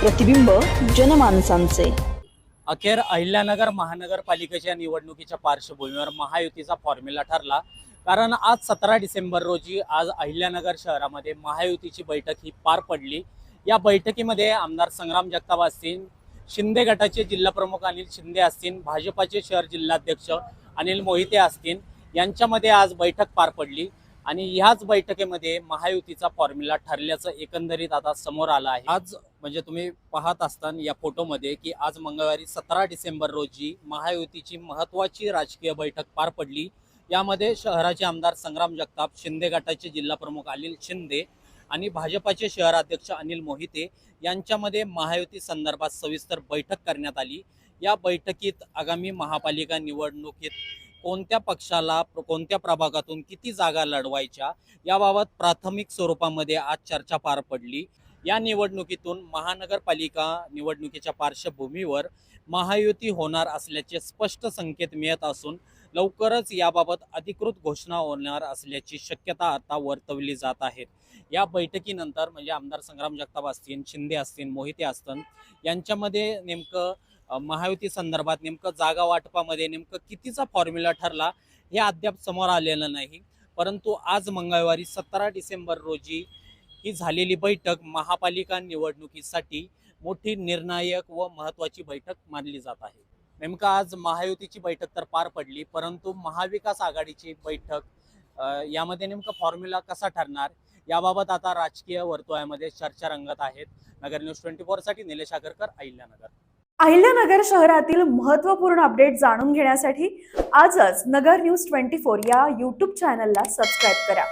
प्रतिबिंब जनमानसांचे। अखेर अहिल्यानगर महानगरपालिकेच्या निवडणुकीच्या पार्श्वभूमीवर महायुतीचा फॉर्म्युला ठरला। कारण आज 17 डिसेंबर रोजी आज अहिल्यानगर शहरामध्ये महायुतीची बैठक ही पार पडली। या बैठकीमध्ये आमदार संग्राम जगताप असतील, शिंदे गटाचे जिल्हाप्रमुख अनिल शिंदे असतील, भाजपाचे शहर जिल्हाध्यक्ष अनिल मोहिते असतील, यांच्यामध्ये आज बैठक पार पडली आणि ह्याच बैठकीमध्ये महायुतीचा फॉर्म्युला ठरल्याचं एकंदरीत आता समोर आलं आहे। आज म्हणजे तुम्ही पाहत असताना या फोटोमध्ये की आज मंगळवारी 17 डिसेंबर रोजी महायुतीची महत्त्वाची राजकीय बैठक पार पडली। यामध्ये शहराचे आमदार संग्राम जगताप, शिंदे गटाचे जिल्हाप्रमुख अनिल शिंदे आणि भाजपाचे शहराध्यक्ष अनिल मोहिते यांच्यामध्ये महायुती संदर्भात सविस्तर बैठक करण्यात आली। या बैठकीत आगामी महापालिका निवडणुकीत कोणत्या पक्षाला कोणत्या प्रभागातून किती जागा लढवायच्या याबाबत प्राथमिक स्वरूपामध्ये आज चर्चा पार पडली। या निवडणुकीतून महानगरपालिका निवडणुकीच्या पार्श्वभूमीवर महायुती होणार असल्याचे स्पष्ट संकेत मिळत असून लवकरच याबाबत अधिकृत घोषणा होणार असल्याची शक्यता आता वर्तवली जात आहे। या बैठकीनंतर म्हणजे आमदार संग्राम जगताप असतील, शिंदे असतील, मोहिते असतील यांच्यामध्ये नेमकं महायुती संदर्भात नेमकं जागा वाटपामध्ये नेमकं कितीचा फॉर्म्युला ठरला हे अद्याप समोर आलेलं नाही। परंतु आज मंगळवारी 17 डिसेंबर रोजी ही झालेली बैठक महापालिका निवडणुकीसाठी मोठी निर्णायक व महत्त्वाची बैठक मानली जात आहे। नेमकं आज महायुतीची बैठक तर पार पडली, परंतु महाविकास आघाडीची बैठक यामध्ये नेमकं फॉर्म्युला कसा ठरणार याबाबत आता राजकीय वर्तुळामध्ये चर्चा रंगत आहेत। नगर न्यूज 24 साठी निलेश आगरकर, अहिल्यानगर। अहिल्यानगर शहरातील महत्त्वपूर्ण अपडेट जाणून घेण्यासाठी आजच नगर न्यूज 24 या YouTube चॅनलला सबस्क्राईब करा।